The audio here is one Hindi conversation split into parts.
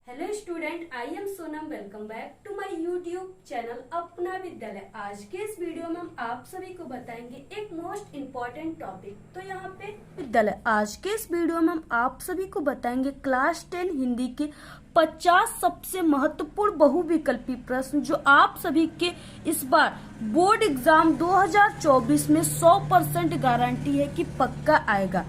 Hello student, I am Sonam. Welcome back to my YouTube channel Apna Vidyalaya. आज के इस वीडियो में हम आप सभी को बताएंगे एक मोस्ट इम्पोर्टेंट टॉपिक। तो यहाँ पे विद्यालय आज के इस वीडियो में हम आप सभी को बताएंगे क्लास 10 हिंदी के 50 सबसे महत्वपूर्ण बहुविकल्पी प्रश्न जो आप सभी के इस बार बोर्ड एग्जाम 2024 में 100% गारंटी है कि पक्का आएगा।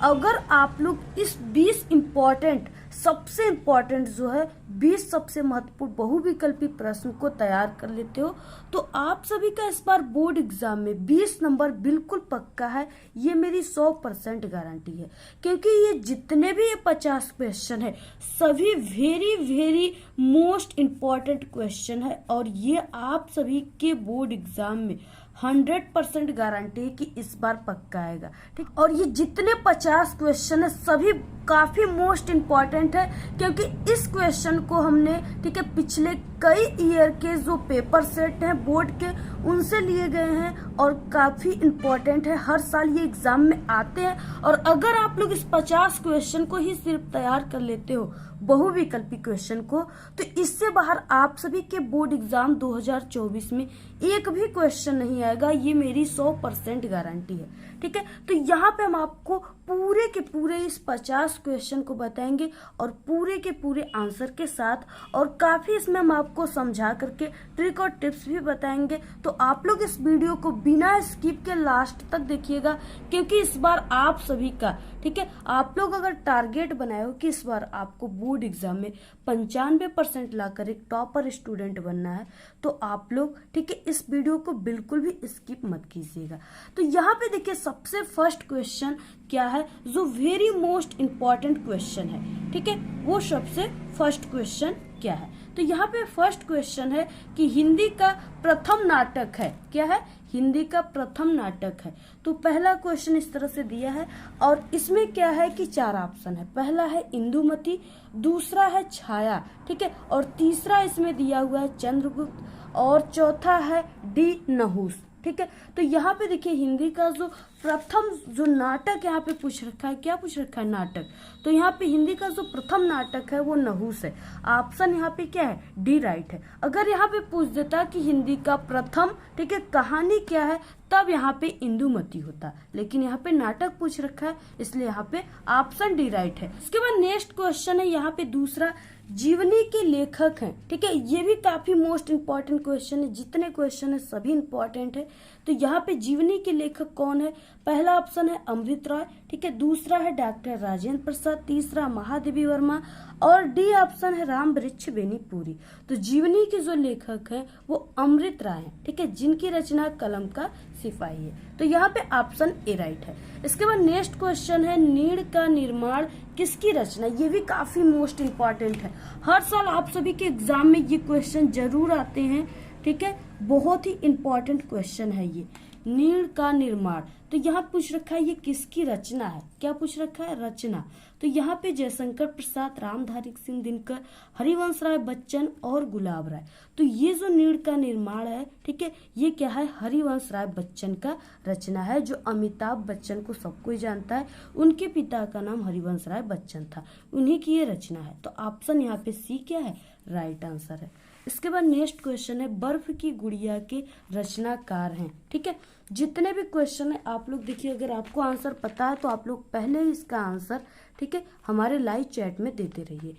अगर आप लोग इस 20 इम्पोर्टेंट सबसे इम्पोर्टेंट जो है 20 सबसे महत्वपूर्ण बहुविकल्पी प्रश्न को तैयार कर लेते हो तो आप सभी का इस बार बोर्ड एग्जाम में 20 नंबर बिल्कुल पक्का है। ये मेरी 100% गारंटी है, क्योंकि ये जितने भी ये 50 क्वेश्चन है सभी very very most important question है और ये आप सभी के बोर्ड एग्जाम में 100% गारंटी है कि इस बार पक्का आएगा। ठीक, और ये जितने 50 क्वेश्चन है सभी काफी मोस्ट इम्पोर्टेंट है, क्योंकि इस क्वेश्चन को हमने ठीक है पिछले कई ईयर के जो पेपर सेट हैं बोर्ड के उनसे लिए गए हैं और काफी इम्पोर्टेंट है। हर साल ये एग्जाम में आते हैं और अगर आप लोग इस 50 क्वेश्चन को ही सिर्फ तैयार कर लेते हो बहुविकल्पी क्वेश्चन को तो इससे बाहर आप सभी के बोर्ड एग्जाम 2024 में एक भी क्वेश्चन नहीं आएगा। ये मेरी 100% गारंटी है। ठीक है, तो यहाँ पे हम आपको पूरे के पूरे इस 50 क्वेश्चन को बताएंगे और पूरे के पूरे आंसर के साथ, और काफी इसमें हम आपको समझा करके ट्रिक और टिप्स भी बताएंगे। तो आप लोग इस वीडियो को बिना स्किप के लास्ट तक देखिएगा, क्योंकि इस बार आप सभी का ठीक है, आप लोग अगर टारगेट बनाए हो कि इस बार आपको बोर्ड एग्जाम में 95% लाकर एक टॉपर स्टूडेंट बनना है तो आप लोग ठीक है इस वीडियो को बिल्कुल भी स्किप मत कीजिएगा। तो यहाँ पे देखिए सबसे फर्स्ट क्वेश्चन क्या है जो वेरी मोस्ट इम्पोर्टेंट क्वेश्चन है। ठीक है, वो सबसे फर्स्ट क्वेश्चन क्या है? तो यहाँ पे फर्स्ट क्वेश्चन है कि हिंदी का प्रथम नाटक है। क्या है? हिंदी का प्रथम नाटक है। तो पहला क्वेश्चन इस तरह से दिया है और इसमें क्या है कि 4 ऑप्शन है। पहला है इंदुमती, दूसरा है छाया, ठीक है, और तीसरा इसमें दिया हुआ है चंद्रगुप्त और चौथा है डी नहुस। ठीक है, तो यहाँ पे देखिए हिंदी का जो प्रथम जो नाटक यहाँ पे पूछ रखा है, क्या पूछ रखा है? नाटक। तो यहाँ पे हिंदी का जो प्रथम नाटक है वो नहुस है। ऑप्शन यहाँ पे क्या है? डी राइट है। अगर यहाँ पे पूछ देता कि हिंदी का प्रथम ठीक है कहानी क्या है तब यहाँ पे इंदुमती होता, लेकिन यहाँ पे नाटक पूछ रखा है इसलिए यहाँ पे ऑप्शन डी राइट है। इसके बाद नेक्स्ट क्वेश्चन है यहाँ पे दूसरा, जीवनी के लेखक हैं। ठीक है, ये भी काफी मोस्ट इम्पोर्टेंट क्वेश्चन है। जितने क्वेश्चन है सभी इम्पोर्टेंट है। तो यहाँ पे जीवनी के लेखक कौन है? पहला ऑप्शन है अमृत राय, ठीक है, दूसरा है डॉक्टर राजेंद्र प्रसाद, तीसरा महादेवी वर्मा और डी ऑप्शन है राम वृक्ष बेनीपुरी। तो जीवनी के जो लेखक है वो अमृत राय है, ठीक है, जिनकी रचना कलम का सिपाही है। तो यहाँ पे ऑप्शन ए राइट है। इसके बाद नेक्स्ट क्वेश्चन है नीड़ का निर्माण किसकी रचना? ये भी काफी मोस्ट इम्पोर्टेंट है। हर साल आप सभी के एग्जाम में ये क्वेश्चन जरूर आते हैं। ठीक है, बहुत ही इम्पोर्टेंट क्वेश्चन है ये नीड़ का निर्माण। तो यहाँ पूछ रखा है ये किसकी रचना है? क्या पूछ रखा है? रचना। तो यहाँ पे जयशंकर प्रसाद, रामधारी सिंह दिनकर, हरिवंश राय बच्चन और गुलाब राय। तो ये जो नीड़ का निर्माण है ठीक है ये क्या है? हरिवंश राय बच्चन का रचना है। जो अमिताभ बच्चन को सब कोई जानता है, उनके पिता का नाम हरिवंश राय बच्चन था, उन्हीं की ये रचना है। तो ऑप्शन यहाँ पे सी क्या है? राइट आंसर है। इसके बाद नेक्स्ट क्वेश्चन है बर्फ की गुड़िया के रचनाकार हैं। ठीक है, जितने भी क्वेश्चन है आप लोग देखिए, अगर आपको आंसर पता है तो आप लोग पहले ही इसका आंसर ठीक है हमारे लाइव चैट में देते रहिए।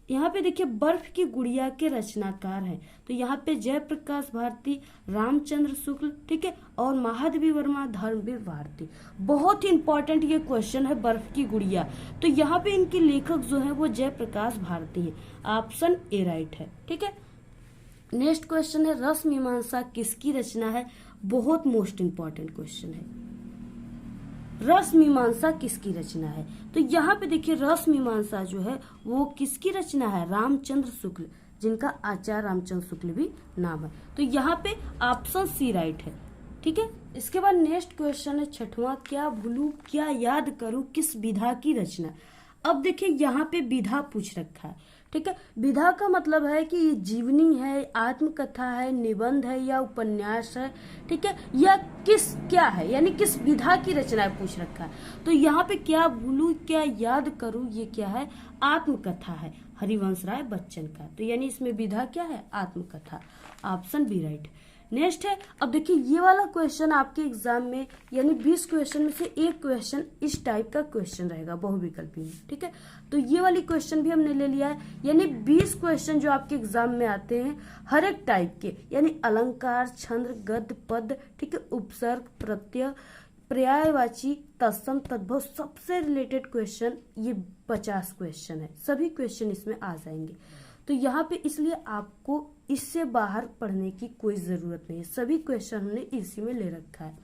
यहाँ पे देखिए बर्फ की गुड़िया के रचनाकार हैं। तो यहाँ पे जयप्रकाश भारती, रामचंद्र शुक्ल, ठीक है, और महादेवी वर्मा, धर्मवीर भारती। बहुत ही इंपॉर्टेंट ये क्वेश्चन है बर्फ की गुड़िया। तो यहाँ पे इनके लेखक जो है वो जयप्रकाश भारती है। ऑप्शन ए राइट है। ठीक है, नेक्स्ट क्वेश्चन है रस मीमांसा किसकी रचना है? बहुत मोस्ट इम्पोर्टेंट क्वेश्चन है। रस मीमांसा किसकी रचना है? तो यहाँ पे देखिए रस मीमांसा जो है वो किसकी रचना है? रामचंद्र शुक्ल, जिनका आचार्य रामचंद्र शुक्ल भी नाम है। तो यहाँ पे ऑप्शन सी राइट है। ठीक है, इसके बाद नेक्स्ट क्वेश्चन है छठवां, क्या भूलू क्या याद करूं किस विधा की रचना? अब देखिए यहाँ पे विधा पूछ रखा है। ठीक है। विधा का मतलब है कि ये जीवनी है, आत्मकथा है, निबंध है या उपन्यास है, ठीक है, या क्या है, यानी किस विधा की रचना है पूछ रखा है। तो यहाँ पे क्या भूलू क्या याद करूं, ये क्या है, आत्मकथा है हरिवंश राय बच्चन का। तो यानी इसमें विधा क्या है, आत्मकथा। Option B right. नेक्स्ट है, अब देखिए ये वाला क्वेश्चन आपके एग्जाम में यानी 20 क्वेश्चन में से एक क्वेश्चन इस टाइप का क्वेश्चन रहेगा बहुविकल्पी में, ठीक है। तो ये वाली क्वेश्चन भी हमने ले लिया है, यानी 20 क्वेश्चन जो आपके एग्जाम में आते हैं हर एक टाइप के, यानी अलंकार, छंद, गद्य, पद, ठीक है, उपसर्ग, प्रत्यय, पर्यायवाची, तत्सम, तद्भव, सबसे रिलेटेड क्वेश्चन ये 50 क्वेश्चन है। सभी क्वेश्चन इसमें आ जाएंगे। तो यहाँ पे इसलिए आपको इससे बाहर पढ़ने की कोई जरूरत नहीं है, सभी क्वेश्चन हमने इसी में ले रखा है।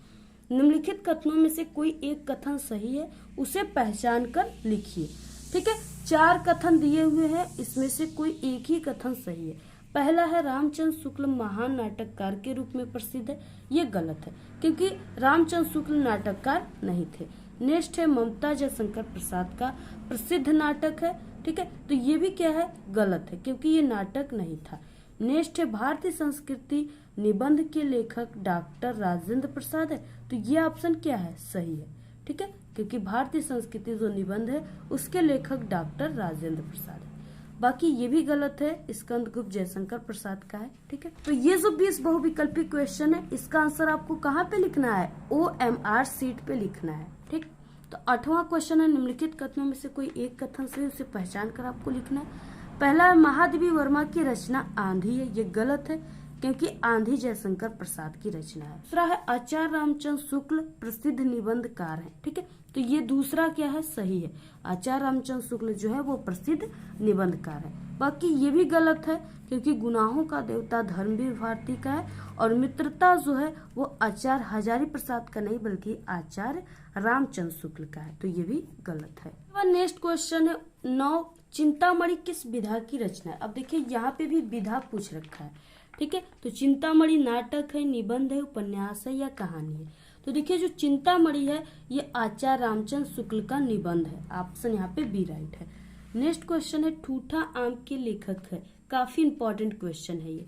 निम्नलिखित कथनों में से कोई एक कथन सही है, उसे पहचान कर लिखिए, ठीक है। 4 कथन दिए हुए हैं, इसमें से कोई एक ही कथन सही है। पहला है रामचंद्र शुक्ल महान नाटककार के रूप में प्रसिद्ध है, ये गलत है क्योंकि रामचंद्र शुक्ल नाटककार नहीं थे। नेक्स्ट है ममता जयशंकर प्रसाद का प्रसिद्ध नाटक है, ठीक है, तो ये भी क्या है, गलत है क्योंकि ये नाटक नहीं था। नेक्स्ट है भारतीय संस्कृति निबंध के लेखक डॉक्टर राजेंद्र प्रसाद है, तो ये ऑप्शन क्या है, सही है, ठीक है, क्योंकि भारतीय संस्कृति जो निबंध है उसके लेखक डॉक्टर राजेंद्र प्रसाद है। बाकी ये भी गलत है, स्कंदगुप्त जयशंकर प्रसाद का है, ठीक है। तो ये जो 20 बहुविकल्पी क्वेश्चन है इसका आंसर आपको कहाँ पे लिखना है, OMR सीट पे लिखना है, ठीक। तो 8वां क्वेश्चन है निम्नलिखित कथनों में से कोई एक कथन से उसे पहचान कर आपको लिखना है। पहला है महादेवी वर्मा की रचना आंधी है, ये गलत है क्योंकि आंधी जयशंकर प्रसाद की रचना है। दूसरा है आचार्य रामचंद्र शुक्ल प्रसिद्ध निबंधकार है, ठीक है, तो ये दूसरा क्या है, सही है, आचार्य रामचंद्र शुक्ल जो है वो प्रसिद्ध निबंधकार है। बाकी ये भी गलत है क्योंकि गुनाहों का देवता धर्मवीर भारती का है और मित्रता जो है वो आचार्य हजारी प्रसाद का नहीं बल्कि आचार्य रामचंद्र शुक्ल का है, तो ये भी गलत है। नेक्स्ट क्वेश्चन है 9 चिंतामणि किस विधा की रचना है। अब देखिए यहाँ पे भी विधा पूछ रखा है, ठीक है, तो चिंतामणि नाटक है, निबंध है, उपन्यास है या कहानी है। तो देखिए जो चिंतामणि है ये आचार्य रामचंद्र शुक्ल का निबंध है, ऑप्शन यहाँ पे बी राइट है। नेक्स्ट क्वेश्चन है ठूठा आम के लेखक है, काफी इंपॉर्टेंट क्वेश्चन है ये।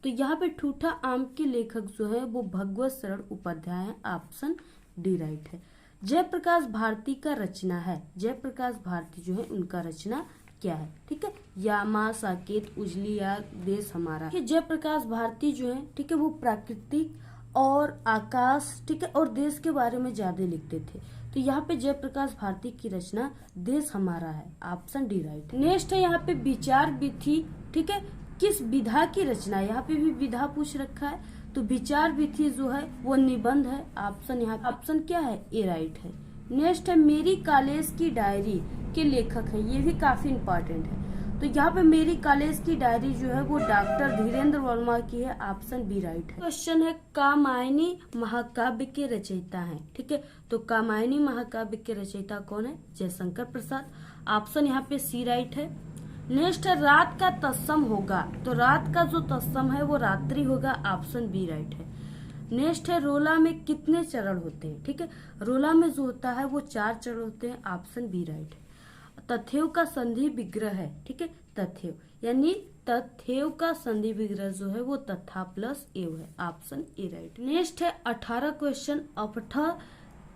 तो यहाँ पे ठूठा आम के लेखक जो है वो भगवत शरण उपाध्याय है, ऑप्शन डी राइट है। जयप्रकाश भारती का रचना है, जयप्रकाश भारती जो है उनका रचना क्या है, ठीक है, यामा, साकेत, उजली या देश हमारा। जयप्रकाश भारती जो है, ठीक है, वो प्राकृतिक और आकाश, ठीक है, और देश के बारे में ज्यादा लिखते थे। तो यहाँ पे जयप्रकाश भारती की रचना देश हमारा है, ऑप्शन डी राइट। नेक्स्ट है यहाँ पे विचार विधि, ठीक है, किस विधा की रचना है, यहाँ पे भी विधा पूछ रखा है। तो विचार विधि जो है वो निबंध है, ऑप्शन यहाँ ऑप्शन क्या है, ए राइट है। नेक्स्ट है मेरी कॉलेज की डायरी के लेखक है, ये भी काफी इंपॉर्टेंट है। तो यहाँ पे मेरी कॉलेज की डायरी जो है वो डॉक्टर धीरेन्द्र वर्मा की है, ऑप्शन बी राइट है। क्वेश्चन है कामायनी महाकाव्य के रचयिता हैं, ठीक है, तो कामायनी महाकाव्य के रचयिता कौन है, जयशंकर प्रसाद, ऑप्शन यहाँ पे सी राइट है। नेक्स्ट है रात का तत्सम होगा, तो रात का जो तत्सम है वो रात्रि होगा, ऑप्शन बी राइट है। नेक्स्ट है रोला में कितने चरण होते हैं, ठीक है, रोला में जो होता है वो 4 चरण होते हैं, ऑप्शन बी राइट है। तथ्यों का संधि विग्रह है, ठीक है, तथ्यों यानी तथ्यों का संधि विग्रह जो है वो तथा प्लस एव है, ऑप्शन ए राइट। नेक्स्ट है 18 क्वेश्चन अपठ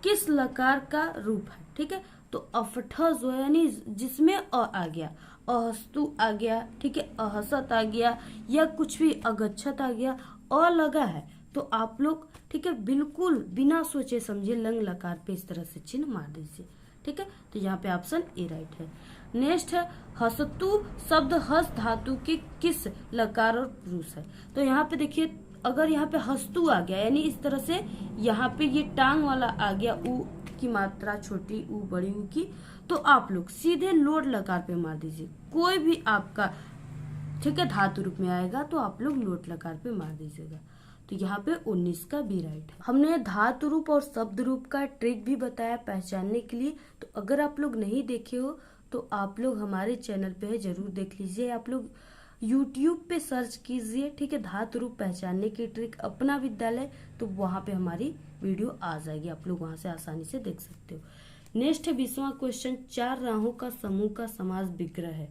किस लकार का रूप है, ठीक है, तो अपठ जो है यानी जिसमें अ आ गया, अहस्तु आ गया, ठीक है, अहसत आ गया या कुछ भी अगच्छत आ गया, अ लगा है तो आप लोग, ठीक है, बिल्कुल बिना सोचे समझे लंग लकार पे इस तरह से चिन्ह मार दीजिए, ठीक है, तो यहाँ पे ऑप्शन ए राइट है। नेक्स्ट है हस्तु शब्द हस्त धातु के किस लकार और पुरुष है। तो यहाँ पे देखिए अगर यहाँ पे हस्तु आ गया यानी इस तरह से यहाँ पे ये टांग वाला आ गया, ऊ की मात्रा छोटी ऊ बड़ी ऊ की, तो आप लोग सीधे लोड लकार पे मार दीजिए। कोई भी आपका, ठीक है, धातु रूप में आएगा तो आप लोग लोड लकार पे मार दीजिएगा। तो यहाँ पे 19 का बी राइट है। हमने धातु रूप और शब्द रूप का ट्रिक भी बताया पहचानने के लिए, तो अगर आप लोग नहीं देखे हो तो आप लोग हमारे चैनल पे है जरूर देख लीजिए। आप लोग YouTube पे सर्च कीजिए, ठीक है, धातु रूप पहचानने की ट्रिक अपना विद्यालय, तो वहां पे हमारी वीडियो आ जाएगी, आप लोग वहां से आसानी से देख सकते हो। नेक्स्ट है 20वां क्वेश्चन 4 राहों का समूह का समास विग्रह है,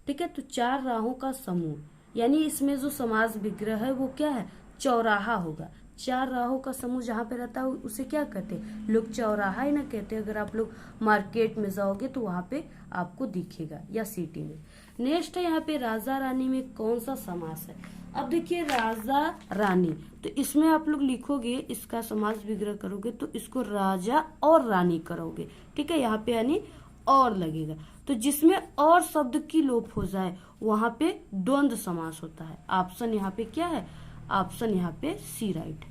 ठीक है। तो चार राहों का समूह, यानी इसमें जो समास विग्रह है वो क्या है, चौराहा होगा। चार राहों का समूह जहाँ पे रहता है उसे क्या कहते हैं, लोग चौराहा ही ना कहते हैं। अगर आप लोग मार्केट में जाओगे तो वहां पे आपको दिखेगा, या सिटी में। नेक्स्ट है यहाँ पे राजा रानी में कौन सा समास है। अब देखिए राजा रानी, तो इसमें आप लोग लिखोगे, इसका समास विग्रह करोगे तो इसको राजा और रानी करोगे, ठीक है। यहाँ पे यानी और लगेगा, तो जिसमें और शब्द की लोप हो जाए वहां पे द्वंद्व समास होता है। ऑप्शन यहाँ पे क्या है, ऑप्शन यहाँ पे सी राइट है।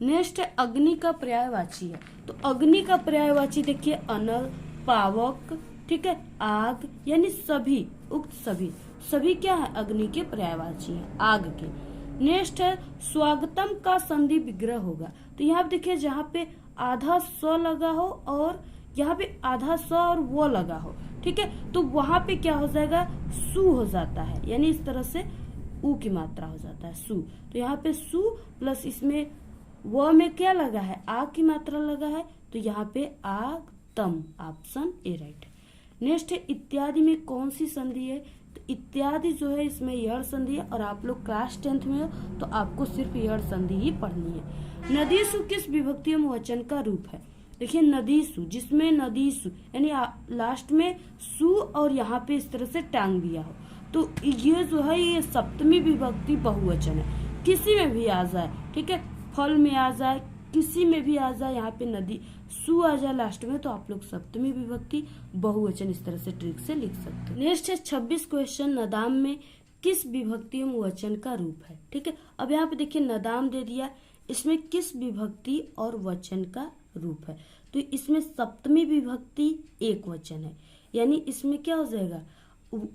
नेक्स्ट है अग्नि का पर्यायवाची है। तो अग्नि का पर्यायवाची देखिए अनल, पावक, ठीक है, आग, यानी सभी, उक्त सभी, सभी क्या है, अग्नि के पर्यायवाची है, आग के। नेक्स्ट है स्वागतम का संधि विग्रह होगा। तो यहाँ पे देखिए जहाँ पे आधा स्व लगा हो और यहाँ पे आधा स्व और वो लगा हो, ठीक है, तो वहां पे क्या हो जाएगा, सु हो जाता है, यानी इस तरह से ऊ की मात्रा हो जाता है, सु। तो यहाँ पे सु प्लस इसमें व में क्या लगा है, आग की मात्रा लगा है, तो यहाँ पे आग तम, ऑप्शन ए राइट है। नेक्स्ट है इत्यादि में कौन सी संधि है। तो इत्यादि जो है इसमें यड़ संधि है, और आप लोग क्लास 10th में हो तो आपको सिर्फ यड़ संधि ही पढ़नी है। नदीसु किस विभक्ति एवं वचन का रूप है। देखिए नदीसु, जिसमें नदीसु यानी लास्ट में सु और यहाँ पे इस तरह से टांग दिया हो, तो ये जो है ये सप्तमी विभक्ति बहुवचन है। किसी में भी आ जाए, ठीक है, फल में आ जाए, किसी में भी आ जाए, यहाँ पे नदी सु आ जाए लास्ट में, तो आप लोग सप्तमी विभक्ति बहुवचन इस तरह से ट्रिक से लिख सकते हैं। नेक्स्ट है 26 क्वेश्चन, नदाम में किस विभक्ति एवं वचन का रूप है। ठीक है, अब यहाँ पे देखिए नदाम दे दिया, इसमें किस विभक्ति और वचन का रूप है। तो इसमें सप्तमी विभक्ति एक वचन है, यानी इसमें क्या हो जाएगा,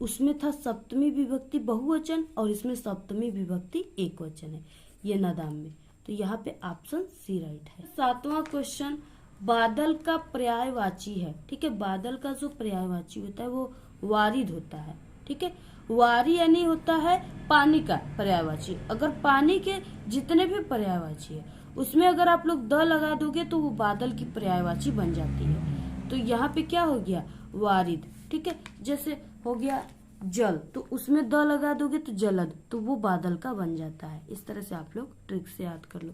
उसमें था सप्तमी विभक्ति बहुवचन और इसमें सप्तमी विभक्ति एक वचन है, ये नदाम में। तो यहाँ पे ऑप्शन सी राइट है। 7वां क्वेश्चन, बादल का पर्यायवाची है। ठीक है, बादल का जो पर्यायवाची होता है वो वारिद होता है। ठीक है, वारी यानी होता है पानी का पर्यायवाची। अगर पानी के जितने भी पर्यायवाची है उसमें अगर आप लोग द लगा दोगे तो वो बादल की पर्यायवाची बन जाती है। तो यहाँ पे क्या हो गया, वारिद। ठीक है, जैसे हो गया जल, तो उसमें द लगा दोगे तो जलद, तो वो बादल का बन जाता है। इस तरह से आप लोग ट्रिक से याद कर लो।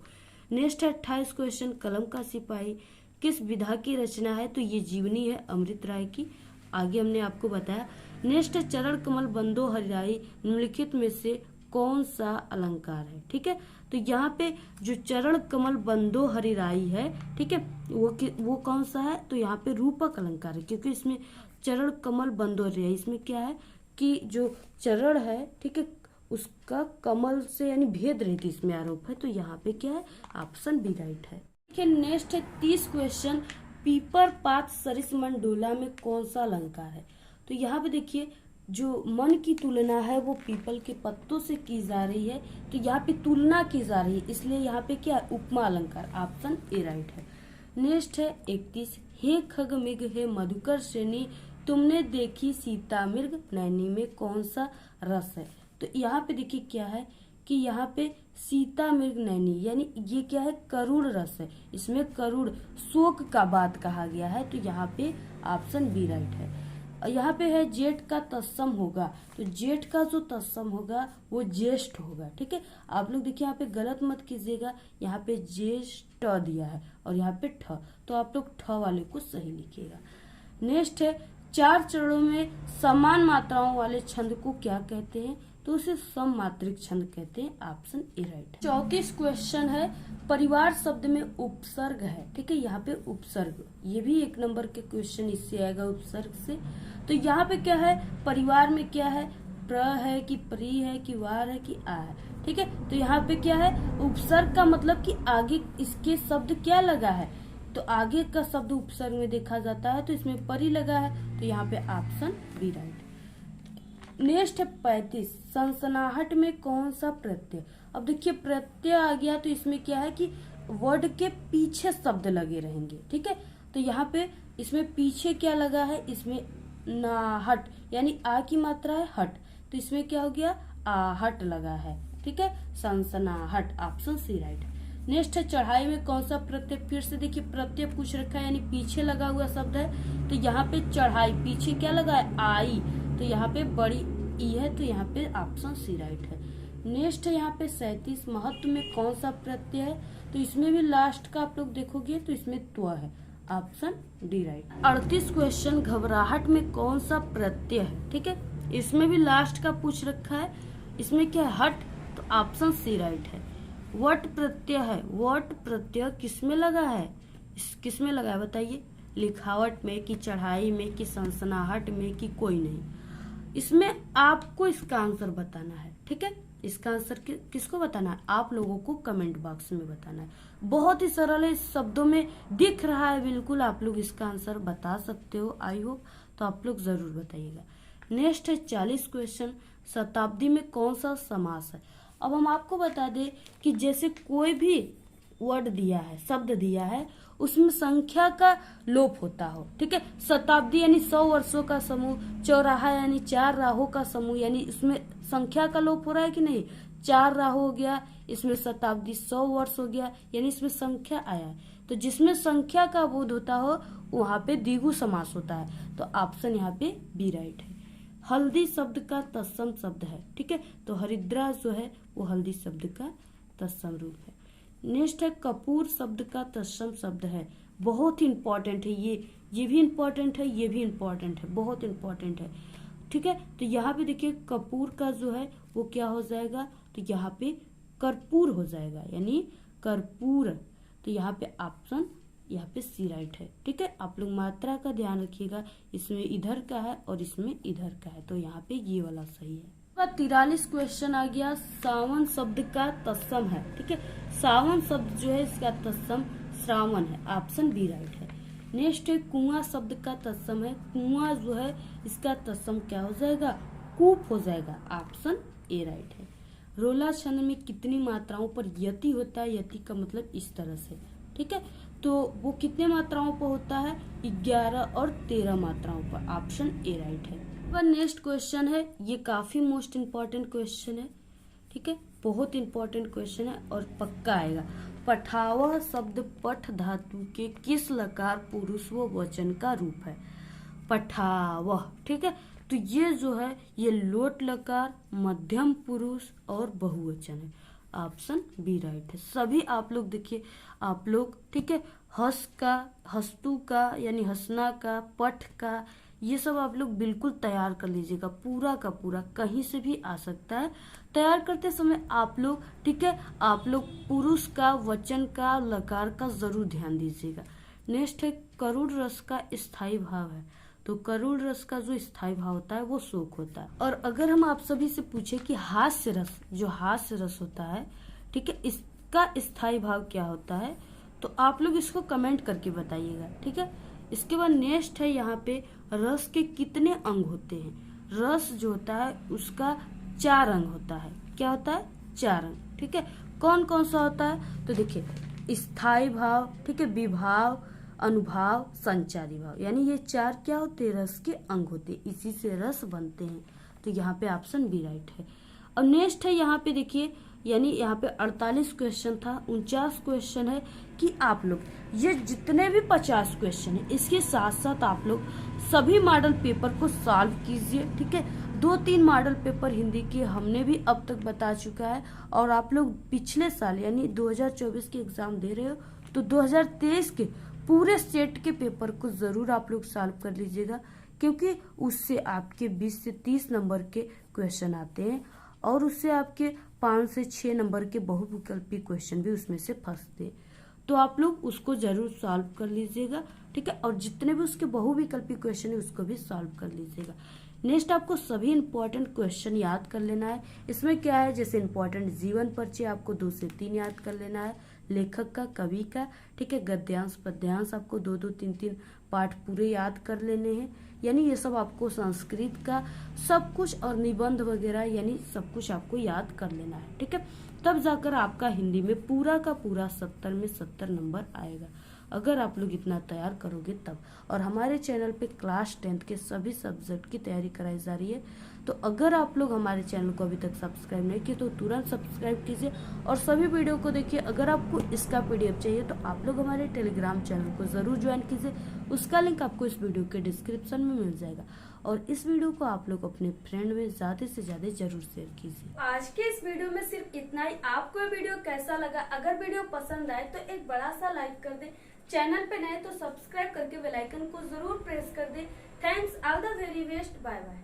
नेक्स्ट है 28 क्वेश्चन, कलम का सिपाही किस विधा की रचना है। तो ये जीवनी है अमृत राय की, आगे हमने आपको बताया। नेक्स्ट है चरण कमल बंदो हरिराई निम्नलिखित में से कौन सा अलंकार है। ठीक है, तो यहाँ पे जो चरण कमल बंदो हरिराई है, ठीक है, वो कौन सा है, तो यहाँ पे रूपक अलंकार है, क्योंकि इसमें चरण कमल बंदो हरिराई, इसमें क्या है कि जो चरण है, ठीक है, उसका कमल से यानी भेद रहित इसमें आरोप है। तो यहाँ पे क्या है, ऑप्शन बी राइट है। ठीक है, नेक्स्ट है 30 क्वेश्चन, पीपर पात सरिस मन डोला में कौन सा अलंकार है। तो यहाँ पे देखिए जो मन की तुलना है वो पीपल के पत्तों से की जा रही है, तो यहाँ पे तुलना की जा रही है, इसलिए यहाँ पे क्या है, उपमा अलंकार, ऑप्शन ए राइट है। नेक्स्ट है 31, हे खग मृग हे मधुकर श्रेणी तुमने देखी सीता मृग नैनी में कौन सा रस है। तो यहाँ पे देखिए क्या है कि यहाँ पे सीता मृग नैनी यानी ये क्या है, करुण रस है, इसमें करुण शोक का बात कहा गया है। तो यहाँ पे ऑप्शन बी राइट है। यहाँ पे है जेठ का तत्सम होगा, तो जेठ का जो तत्सम होगा वो ज्येष्ठ होगा। ठीक है, आप लोग देखिए यहाँ पे गलत मत कीजिएगा, यहाँ पे ज्येष्ठ दिया है और यहाँ पे ठ, तो आप लोग ठ वाले को सही लिखिएगा। नेक्स्ट है 4 चरणों में समान मात्राओं वाले छंद को क्या कहते हैं। तो उसे सममात्रिक छंद कहते हैं, ऑप्शन ए राइट है। 34 क्वेश्चन है, परिवार शब्द में उपसर्ग है। ठीक है, यहाँ पे उपसर्ग, ये भी 1 नंबर के क्वेश्चन इससे आएगा उपसर्ग से। तो यहाँ पे क्या है, परिवार में क्या है, प्र है कि प्री है कि वार है कि आ है। ठीक है, तो यहाँ पे क्या है, उपसर्ग का मतलब कि आगे इसके शब्द क्या लगा है, तो आगे का शब्द उपसर्ग में देखा जाता है, तो इसमें परी लगा है, तो यहाँ पे ऑप्शन बी राइट। नेक्स्ट है 35, सनसनाहट में कौन सा प्रत्यय। अब देखिए प्रत्यय आ गया, तो इसमें क्या है कि वर्ड के पीछे शब्द लगे रहेंगे। ठीक है, तो यहाँ पे इसमें पीछे क्या लगा है, इसमें नाहट यानी आ की मात्रा है हट, तो इसमें क्या हो गया, आहट लगा है। ठीक है, सनसनाहट, ऑप्शन सी राइट। नेक्स्ट है चढ़ाई में कौन सा प्रत्यय। फिर से देखिए प्रत्यय पूछ रखा है, यानी पीछे लगा हुआ शब्द है, तो यहाँ पे चढ़ाई पीछे क्या लगा है, आई, तो यहाँ पे बड़ी ई है, तो यहाँ पे ऑप्शन सी राइट है। नेक्स्ट है यहाँ पे 37, महत्व में कौन सा प्रत्यय है, तो इसमें भी लास्ट का आप लोग देखोगे तो इसमें त्व है, ऑप्शन डी राइट। 38 क्वेश्चन, घबराहट में कौन सा प्रत्यय है, ठीक है, इसमें भी लास्ट का पूछ रखा है, इसमें क्या है, हट, तो ऑप्शन सी राइट है। वट प्रत्यय है, वट प्रत्यय किसमें लगा है, किसमें लगा है बताइए, लिखावट में कि चढ़ाई में कि सनसनाहट में कि कोई नहीं, इसमें आपको इसका आंसर बताना है, ठीक है। इसका आंसर किसको बताना है, आप लोगों को कमेंट बॉक्स में बताना है। बहुत ही सरल है, इस शब्दों में दिख रहा है, बिल्कुल आप लोग इसका आंसर बता सकते हो, आई होप, तो आप लोग जरूर बताइएगा। नेक्स्ट है 40 क्वेश्चन, शताब्दी में कौन सा समास है। अब हम आपको बता दें कि जैसे कोई भी वर्ड दिया है, शब्द दिया है, उसमें संख्या का लोप होता हो, ठीक है। शताब्दी यानी 100 वर्षों का समूह, चौराहा यानी 4 राहों का समूह, यानी इसमें संख्या का लोप हो रहा है कि नहीं, 4 राह हो गया, इसमें शताब्दी 100 वर्ष हो गया, यानी इसमें संख्या आया है। तो जिसमें संख्या का बोध होता हो वहां पे द्विगु समास होता है, तो ऑप्शन यहाँ पे बी राइट है। हल्दी शब्द का तत्सम शब्द है, ठीक है, तो हरिद्रा जो है वो हल्दी शब्द का तत्सम रूप है। नेक्स्ट है कपूर शब्द का तत्सम शब्द है, बहुत ही इंपॉर्टेंट है ये भी इंपॉर्टेंट है, ये भी इंपॉर्टेंट है, बहुत इंपॉर्टेंट है, ठीक है। तो यहाँ पे देखिए कपूर का जो है वो क्या हो जाएगा, तो यहाँ पे कर्पूर हो जाएगा, यानी कर्पूर, तो यहाँ पे ऑप्शन यहाँ पे सी राइट है, ठीक है। आप लोग मात्रा का ध्यान रखिएगा, इसमें इधर का है और इसमें इधर का है, तो यहाँ पे ये वाला सही है। 43 क्वेश्चन आ गया, सावन शब्द का तत्सम है, ठीक है, सावन शब्द जो है इसका तत्सम श्रावण है, ऑप्शन बी राइट है। नेक्स्ट है कुआं शब्द का तत्सम है, कुआं जो है इसका तत्सम क्या हो जाएगा, कूप हो जाएगा, ऑप्शन ए राइट है। रोला छंद में कितनी मात्राओं पर यति होता है, यति का मतलब इस तरह से, ठीक है, तो वो कितने मात्राओं पर होता है, 11 और 13 मात्राओं पर, ऑप्शन ए राइट है। नेक्स्ट क्वेश्चन है, ये काफी मोस्ट इम्पोर्टेंट क्वेश्चन है, ठीक है, बहुत इंपॉर्टेंट क्वेश्चन है और पक्का आएगा। पठावह शब्द पठ धातु के किस लकार पुरुष व वचन का रूप है, पठावह, ठीक है, तो ये जो है ये लोट लकार, मध्यम पुरुष और बहुवचन है, ऑप्शन बी राइट है। सभी आप लोग देखिए, आप लोग, ठीक है, हस का, हस्तु का यानी हंसना का, पठ का, ये सब आप लोग बिल्कुल तैयार कर लीजिएगा, पूरा का पूरा, कहीं से भी आ सकता है। तैयार करते समय आप लोग, ठीक है, आप लोग पुरुष का, वचन का, लकार का जरूर ध्यान दीजिएगा। नेक्स्ट है करुण रस का स्थायी भाव है, तो करुण रस का जो स्थायी भाव होता है वो शोक होता है। और अगर हम आप सभी से पूछे कि हास्य रस, जो हास्य रस होता है, ठीक है, इसका स्थायी भाव क्या होता है, तो आप लोग इसको कमेंट करके बताइएगा, ठीक है। इसके बाद नेक्स्ट है यहाँ पे रस के कितने अंग होते हैं, रस जो होता है उसका 4 अंग होता है, क्या होता है, 4 अंग, ठीक है। कौन कौन सा होता है, तो देखिए स्थायी भाव, ठीक है, विभाव, अनुभाव, संचारी भाव, यानी ये 4 क्या होते हैं, रस के अंग होते हैं, इसी से रस बनते हैं, तो यहाँ पे ऑप्शन बी राइट है। और नेक्स्ट है यहाँ पे देखिए, यानी यहाँ पे 48 क्वेश्चन था, 49 क्वेश्चन है कि आप लोग ये जितने भी 50 क्वेश्चन है इसके साथ साथ आप लोग सभी मॉडल पेपर को सॉल्व कीजिए, ठीक है। 2-3 मॉडल पेपर हिंदी के हमने भी अब तक बता चुका है, और आप लोग पिछले साल यानी 2024 के एग्जाम दे रहे हो तो 2023 के पूरे सेट के पेपर को जरूर आप लोग सॉल्व कर लीजिएगा, क्योंकि उससे आपके 20 से 30 नंबर के क्वेश्चन आते हैं, और उससे आपके 5 से 6 नंबर के बहुविकल्पी क्वेश्चन भी उसमें से फंसते हैं, तो आप लोग उसको जरूर सॉल्व कर लीजिएगा, ठीक है। और जितने भी उसके बहुविकल्पी क्वेश्चन है उसको भी सॉल्व कर लीजिएगा। नेक्स्ट आपको सभी इंपॉर्टेंट क्वेश्चन याद कर लेना है। इसमें क्या है, जैसे इंपॉर्टेंट जीवन परिचय आपको 2 से 3 याद कर लेना है, लेखक का, कवि का, ठीक है, गद्यांश पद्यांश आपको 2-2 3-3 पाठ पूरे याद कर लेने हैं, यानी ये सब आपको संस्कृत का सब कुछ और निबंध वगैरह यानी सब कुछ आपको याद कर लेना है, ठीक है। तब जाकर आपका हिंदी में पूरा का पूरा 70 में 70 नंबर आएगा, अगर आप लोग इतना तैयार करोगे तब। और हमारे चैनल पे क्लास 10th के सभी सब्जेक्ट की तैयारी कराई जा रही है, तो अगर आप लोग हमारे चैनल को अभी तक सब्सक्राइब नहीं किए तो तुरंत सब्सक्राइब कीजिए और सभी वीडियो को देखिए। अगर आपको इसका PDF चाहिए तो आप लोग हमारे टेलीग्राम चैनल को जरूर ज्वाइन कीजिए, उसका लिंक आपको इस वीडियो के डिस्क्रिप्शन में मिल जाएगा। और इस वीडियो को आप लोग अपने फ्रेंड में ज्यादा से ज्यादा जरूर शेयर कीजिए। आज के इस वीडियो में सिर्फ इतना ही। आपको ये वीडियो कैसा लगा? अगर वीडियो पसंद आए तो एक बड़ा सा लाइक कर दे, चैनल पे नए तो सब्सक्राइब करके बेल आइकन को जरूर प्रेस कर दे। Thanks, all the very best, bye bye.